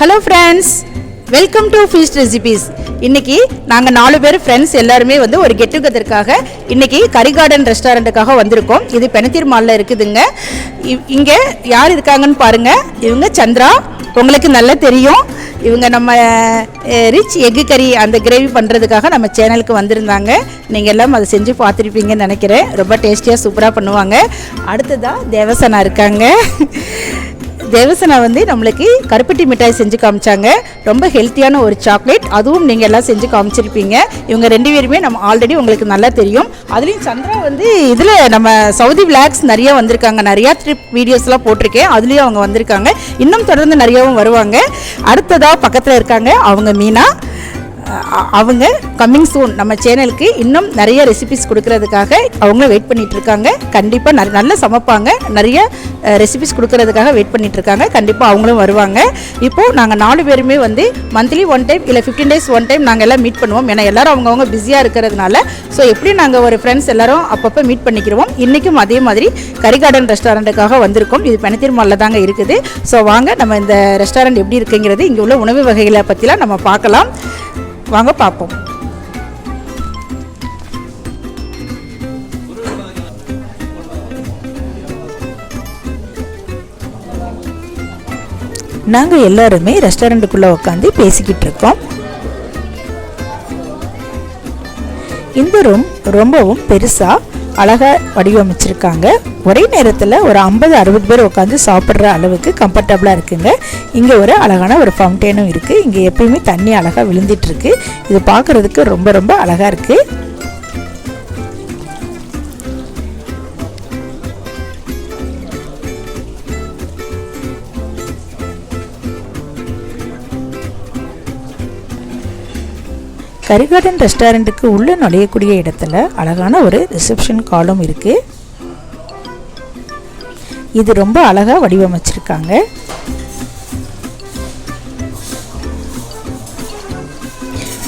Hello friends, welcome to feast recipes. இன்றைக்கி நாங்கள் 4 பேர் ஃப்ரெண்ட்ஸ் எல்லாருமே ஒரு கெட் டுகெதருக்காக இன்றைக்கி கரி கார்டன் ரெஸ்டாரண்ட்டுக்காக வந்திருக்கோம். இது பெனத்தீர் மாலில் இருக்குதுங்க. இங்கே யார் இருக்காங்கன்னு பாருங்கள். இவங்க சந்திரா, உங்களுக்கு நல்லா தெரியும். இவங்க நம்ம ரிச் எக்கு கறி அந்த கிரேவி பண்ணுறதுக்காக நம்ம சேனலுக்கு வந்திருந்தாங்க. நீங்கள் எல்லாம் அதை செஞ்சு பார்த்துருப்பீங்கன்னு நினைக்கிறேன். ரொம்ப டேஸ்டியாக சூப்பராக பண்ணுவாங்க. அடுத்ததாக தேவசனா இருக்காங்க. தேவசனா நம்மளுக்கு கருப்பட்டி மிட்டாய் செஞ்சு காமிச்சாங்க. ரொம்ப ஹெல்த்தியான ஒரு சாக்லேட், அதுவும் நீங்கள் எல்லாம் செஞ்சு காமிச்சிருப்பீங்க. இவங்க 2 பேருமே நம்ம ஆல்ரெடி உங்களுக்கு நல்லா தெரியும். அதுலேயும் சந்திரா இதில் நம்ம சவுதி விளாக்ஸ் நிறைய வந்திருக்காங்க. நிறையா ட்ரிப் வீடியோஸ்லாம் போட்டிருக்கேன், அதுலேயும் அவங்க வந்திருக்காங்க. இன்னும் தொடர்ந்து நிறையாவும் வருவாங்க. அடுத்ததாக பக்கத்தில் இருக்காங்க அவங்க மீனா. அவங்க கம்மிங் சூன் நம்ம சேனலுக்கு இன்னும் நிறைய ரெசிபிஸ் கொடுக்கறதுக்காக அவங்களும் வெயிட் பண்ணிகிட்ருக்காங்க. கண்டிப்பாக நல்லா சமைப்பாங்க. நிறைய ரெசிபிஸ் கொடுக்கறதுக்காக வெயிட் பண்ணிகிட்ருக்காங்க. கண்டிப்பாக அவங்களும் வருவாங்க. இப்போது நாங்கள் 4 பேருமே மந்த்லி 1 டைம் இல்லை 15 days 1 டைம் நாங்கள் எல்லாம் மீட் பண்ணுவோம். ஏன்னா எல்லோரும் அவங்கவுங்க பிஸியாக இருக்கிறதுனால ஸோ எப்படி நாங்கள் ஒரு ஃப்ரெண்ட்ஸ் எல்லோரும் அப்பப்போ மீட் பண்ணிக்கிறோம். இன்றைக்கும் அதே மாதிரி கரி கார்டன் ரெஸ்டாரண்ட்டுக்காக வந்திருக்கோம். இது பெனத்தீர் மாலில் தாங்க இருக்குது. ஸோ வாங்க நம்ம இந்த ரெஸ்டாரண்ட் எப்படி இருக்குங்கிறது, இங்கே உள்ள உணவு வகைகளை பற்றிலாம் நம்ம பார்க்கலாம். வாங்க பார்ப்போம். நாங்கள் எல்லாருமே ரெஸ்டாரண்ட்டுக்குள்ளே உட்காந்து பேசிக்கிட்டு இருக்கோம். இந்த ரூம் ரொம்பவும் பெருசாக அழகாக வடிவமைச்சிருக்காங்க. ஒரே நேரத்தில் ஒரு 50-60 பேர் உட்காந்து சாப்பிட்ற அளவுக்கு கம்ஃபர்டபுளாக இருக்குங்க. இங்கே ஒரு அழகான ஒரு ஃபவுண்டெயினும் இருக்குது. இங்கே எப்பயுமே தண்ணி அழகாக விழுந்துட்டுருக்கு. இது பார்க்குறதுக்கு ரொம்ப ரொம்ப அழகாக இருக்குது. கரி கார்டன் ரெஸ்டாரண்ட்டுக்கு உள்ளே நுழையக்கூடிய இடத்துல அழகான ஒரு ரிசப்ஷன் காலும் இருக்குது. இது ரொம்ப அழகாக வடிவமைச்சிருக்காங்க.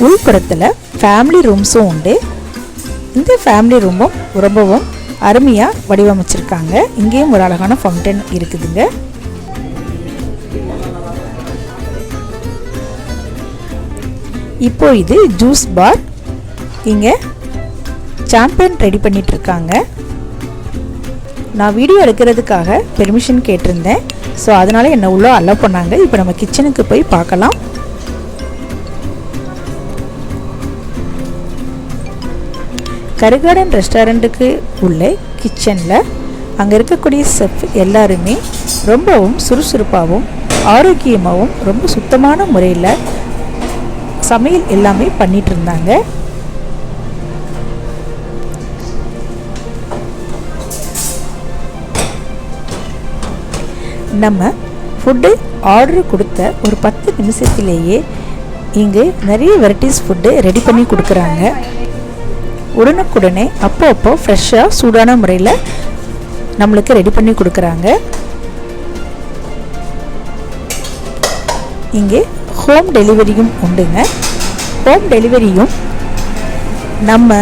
உள்புறத்தில் ஃபேமிலி ரூம்ஸும் உண்டு. இந்த ஃபேமிலி ரூமும் ரொம்பவும் அருமையாக வடிவமைச்சிருக்காங்க. இங்கேயும் ஒரு அழகான ஃபவுண்டன் இருக்குதுங்க. இப்போ இது ஜூஸ் பார். இங்கே சாம்பியன் ரெடி பண்ணிட்டு இருக்காங்க. நான் வீடியோ எடுக்கிறதுக்காக பெர்மிஷன் கேட்டிருந்தேன். ஸோ அதனால் என்னை உள்ளே அலோவ் பண்ணாங்க. இப்போ நம்ம கிச்சனுக்கு போய் பார்க்கலாம். கரி கார்டன் ரெஸ்டாரண்ட்டுக்கு உள்ள கிச்சனில் அங்கே இருக்கக்கூடிய செஃப் எல்லாருமே ரொம்பவும் சுறுசுறுப்பாகவும் ஆரோக்கியமாகவும் ரொம்ப சுத்தமான முறையில் சமையல் எல்லாமே பண்ணிட்டு இருந்தாங்க. நம்ம ஃபுட்டு ஆர்டர் கொடுத்த ஒரு 10 நிமிஷத்திலேயே இங்கே நிறைய வெரைட்டிஸ் ஃபுட்டு ரெடி பண்ணி கொடுக்குறாங்க. உடனுக்குடனே அப்போ ஃப்ரெஷ்ஷாக சூடான முறையில் நம்மளுக்கு ரெடி பண்ணி கொடுக்குறாங்க. இங்கே ஹோம் டெலிவரியும் உண்டுங்க. ஹோம் டெலிவரியும் நம்ம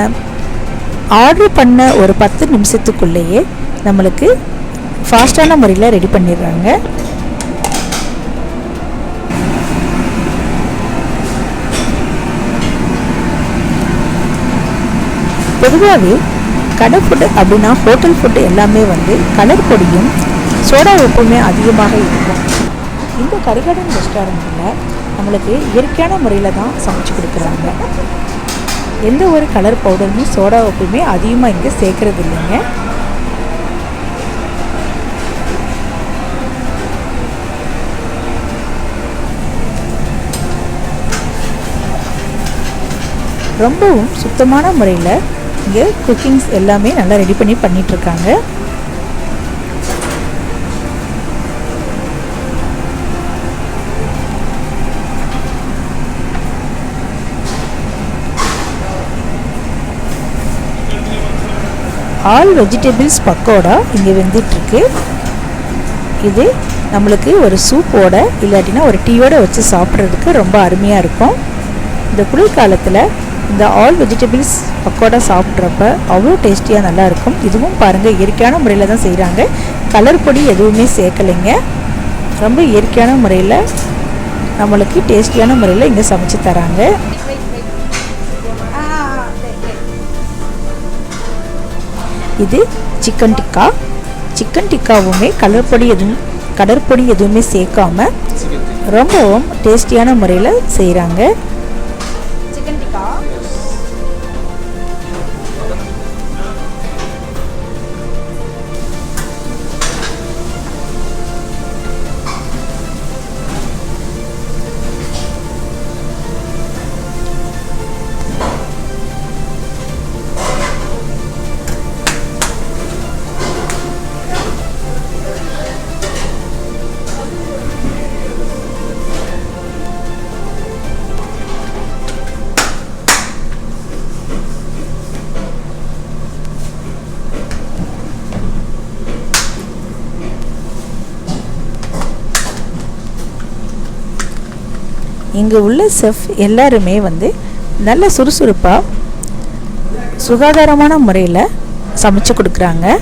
ஆர்டர் பண்ண ஒரு 10 நிமிஷத்துக்குள்ளேயே நம்மளுக்கு ஃபாஸ்டான முறையில் ரெடி பண்ணிடுறாங்க. பொதுவாகவே கடை ஃபுட்டு அப்படின்னா ஹோட்டல் ஃபுட்டு எல்லாமே கலர் பொடியும் சோடா உப்புமே அதிகமாக இருக்கும். இந்த கரி கார்டன் ரெஸ்டாரண்ட்டில் நம்மளுக்கு இயற்கையான முறையில் தான் சமைச்சு கொடுக்குறாங்க. எந்த ஒரு கலர் பவுடருமே சோடா உப்புமே அதிகமாக இங்கே சேர்க்கறது இல்லைங்க. ரொம்பவும் சுத்தமான முறையில் இங்கே குக்கிங்ஸ் எல்லாமே நல்லா ரெடி பண்ணி பண்ணிகிட்ருக்காங்க. ஆல் வெஜிடபிள்ஸ் பக்கோடா இங்கே வெந்துட்டுருக்கு. இது நம்மளுக்கு ஒரு சூப்போட இல்லாட்டினா ஒரு டீயோட வச்சு சாப்பிட்றதுக்கு ரொம்ப அருமையாக இருக்கும். இந்த குளிர்காலத்தில் இந்த ஆல் வெஜிடபிள்ஸ் பக்கோடா சாப்பிட்றப்ப அவ்வளோ டேஸ்டியாக நல்லாயிருக்கும். இதுவும் பாருங்கள் இயற்கையான முறையில் தான் செய்கிறாங்க. கலர் பொடி எதுவுமே சேர்க்கலைங்க. ரொம்ப இயற்கையான முறையில் நம்மளுக்கு டேஸ்டியான முறையில் இங்கே சமைச்சு தராங்க. இது சிக்கன் டிக்கா. சிக்கன் டிக்காவுமே கடற்பொடி எதுவுமே சேர்க்காம ரொம்பவும் டேஸ்டியான முறையில் செய்கிறாங்க. சிக்கன் டிக்கா இங்கே உள்ள செஃப் எல்லாருமே நல்ல சுறுசுறுப்பாக சுகாதாரமான முறையில் சமைச்சு கொடுக்குறாங்க.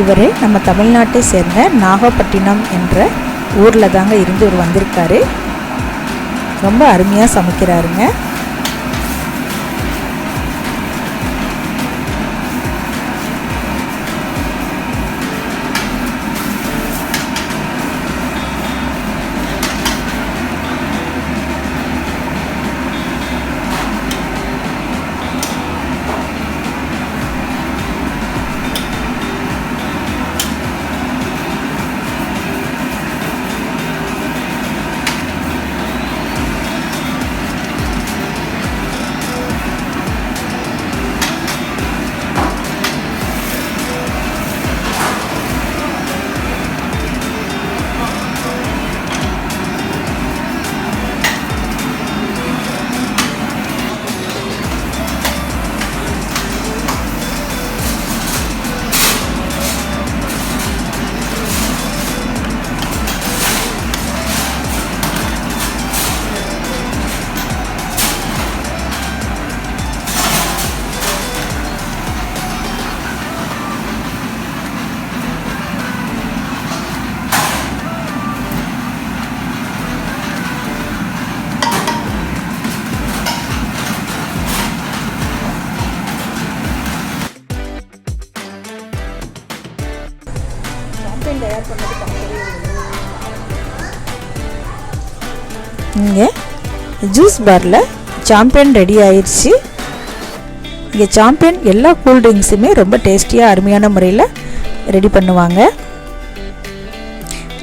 இவர் நம்ம தமிழ்நாட்டை சேர்ந்த நாகப்பட்டினம் என்ற ஊரில் தாங்க இருந்து இவர் வந்திருக்காரு. ரொம்ப அருமையாக சமைக்கிறாருங்க. இங்கே ஜூஸ் பாரில் சாம்பியன் ரெடி ஆயிடுச்சு. இங்கே சாம்பியன் எல்லா கூல்ட்ரிங்க்ஸுமே ரொம்ப டேஸ்டியாக அருமையான முறையில் ரெடி பண்ணுவாங்க.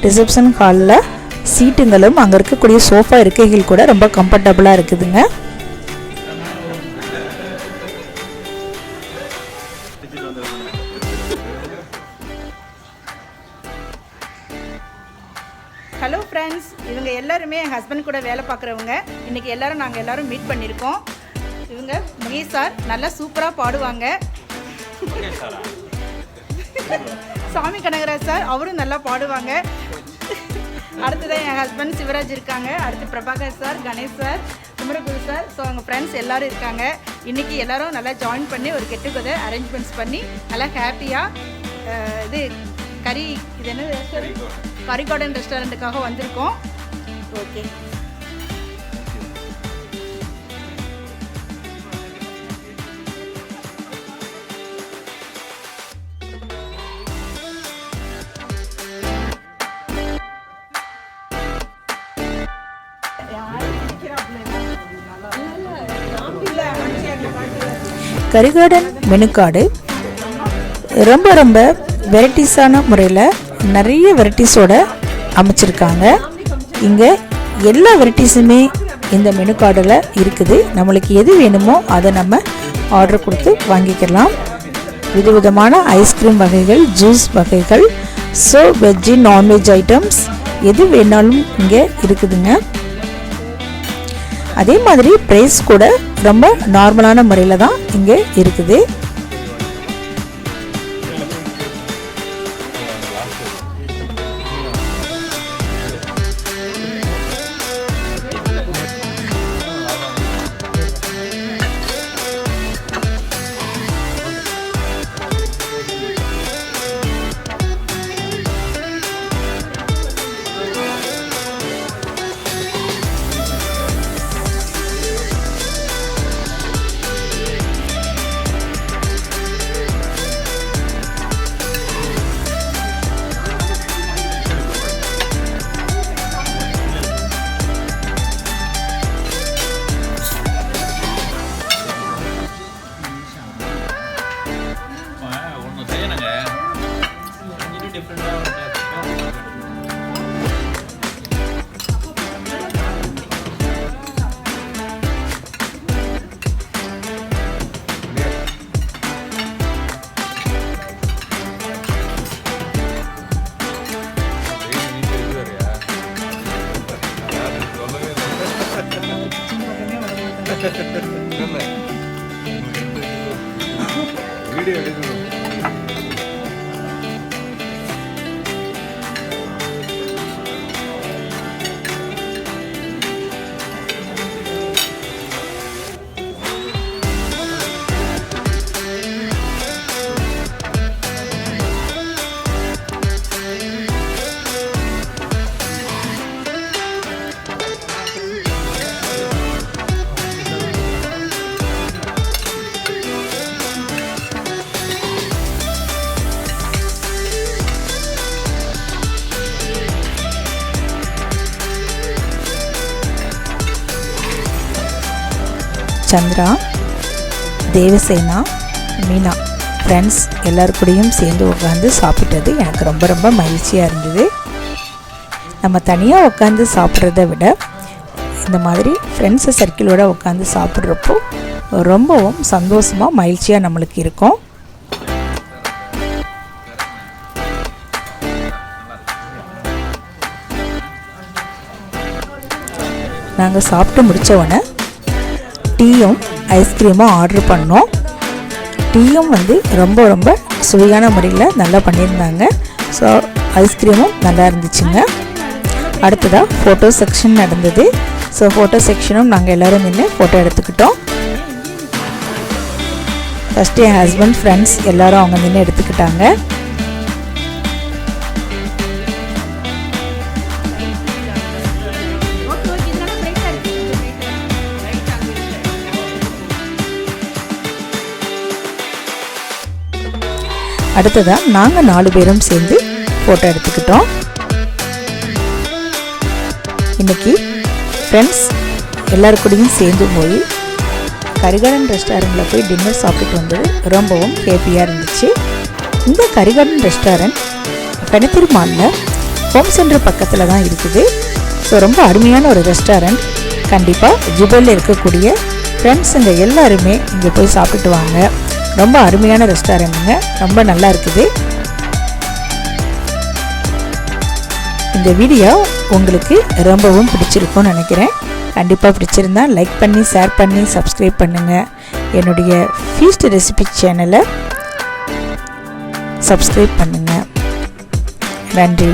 ரிசப்ஷன் ஹாலில் சீட்டுங்களும் அங்கே இருக்கக்கூடிய சோஃபா இருக்கைகள் கூட ரொம்ப கம்ஃபர்டபுளாக இருக்குதுங்க. ஹலோ ஃப்ரெண்ட்ஸ், இவங்க எல்லாருமே என் ஹஸ்பண்ட் கூட வேலை பார்க்குறவங்க. இன்றைக்கி நாங்கள் எல்லோரும் மீட் பண்ணியிருக்கோம். இவங்க மகேஷ் சார் நல்லா சூப்பராக பாடுவாங்க. சாமி கனகராஜ் சார் அவரும் நல்லா பாடுவாங்க. அடுத்ததான் என் ஹஸ்பண்ட் சிவராஜ் இருக்காங்க. அடுத்து Prabhakar sir, Ganesh sir, Kumaraguru sir. So அவங்க ஃப்ரெண்ட்ஸ் எல்லோரும் இருக்காங்க. இன்றைக்கி எல்லோரும் நல்லா ஜாயின் பண்ணி ஒரு கெட் டுகெதர் அரேஞ்ச்மெண்ட்ஸ் பண்ணி நல்லா ஹாப்பியாக இது என்ன ரெஸ்டாரண்ட், கரி கார்டன் ரெஸ்டாரண்ட்டுக்காக வந்திருக்கோம். ஓகே, கரி கார்டன் மெனு கார்டு ரொம்ப ரொம்ப வெரைட்டிஸான முறையில் நிறைய வெரைட்டிஸோடு அமைச்சிருக்காங்க. இங்கே எல்லா வெரைட்டிஸுமே இந்த மெனு கார்டில் இருக்குது. நம்மளுக்கு எது வேணுமோ அதை நம்ம ஆர்டர் கொடுத்து வாங்கிக்கலாம். விதவிதமான ஐஸ்கிரீம் வகைகள், ஜூஸ் வகைகள், ஸோ வெஜ்ஜு நான்வெஜ் ஐட்டம்ஸ் எது வேணாலும் இங்கே இருக்குதுங்க. அதே மாதிரி ப்ரைஸ் கூட ரொம்ப நார்மலான முறையில் தான் இங்கே இருக்குது. வீடியோ எடுக்கணும். சந்திரா, தேவசேனா, மீனா ஃப்ரெண்ட்ஸ் எல்லாருக்கூடையும் சேர்ந்து உட்காந்து சாப்பிட்டது எனக்கு ரொம்ப ரொம்ப மகிழ்ச்சியாக இருந்தது. நம்ம தனியாக உட்காந்து சாப்பிட்றத விட இந்த மாதிரி ஃப்ரெண்ட்ஸு சர்க்கிளோடு உட்காந்து சாப்பிட்றப்போ ரொம்பவும் சந்தோஷமாக மகிழ்ச்சியாக நம்மளுக்கு இருக்கும். நாங்கள் சாப்பிட்டு முடித்தவுடனே டீயும் ஐஸ்கிரீமும் ஆர்டர் பண்ணோம். டீயும் ரொம்ப ரொம்ப சுவையான முறையில் நல்லா பண்ணியிருந்தாங்க. ஸோ ஐஸ்கிரீமும் நல்லா இருந்துச்சுங்க. அடுத்ததாக ஃபோட்டோ செக்ஷன் நடந்தது. ஸோ ஃபோட்டோ செக்ஷனும் நாங்கள் எல்லோரும் நின்று ஃபோட்டோ எடுத்துக்கிட்டோம். ஃபஸ்ட்டு என் ஹஸ்பண்ட் ஃப்ரெண்ட்ஸ் எல்லோரும் அவங்க நின்று எடுத்துக்கிட்டாங்க. அடுத்ததாக நாங்கள் 4 பேரும் சேர்ந்து ஃபோட்டோ எடுத்துக்கிட்டோம். இன்றைக்கி ஃப்ரெண்ட்ஸ் எல்லாருக்கூடையும் சேர்ந்து போய் கரிகார்டன் ரெஸ்டாரண்ட்டில் போய் டின்னர் சாப்பிட்டு வந்தது ரொம்பவும் ஹேப்பியாக இருந்துச்சு. இந்த கரிகார்டன் ரெஸ்டாரண்ட் பெனத்திரு மாலில் ஹோம் சென்டர் பக்கத்தில் தான் இருக்குது. ஸோ ரொம்ப அருமையான ஒரு ரெஸ்டாரண்ட். கண்டிப்பாக ஜுபலில் இருக்கக்கூடிய ஃப்ரெண்ட்ஸுங்க எல்லாருமே இங்கே போய் சாப்பிட்டு வாங்க. ரொம்ப அருமையான ரெஸ்டாரண்ட்டுங்க, ரொம்ப நல்லா இருக்குது. இந்த வீடியோ உங்களுக்கு ரொம்பவும் பிடிச்சிருக்கும்னு நினைக்கிறேன். கண்டிப்பாக பிடிச்சிருந்தா லைக் பண்ணி, ஷேர் பண்ணி, சப்ஸ்கிரைப் பண்ணுங்கள். என்னுடைய ஃபீஸ்ட் ரெசிபி சேனலை சப்ஸ்கிரைப் பண்ணுங்கள். நன்றி.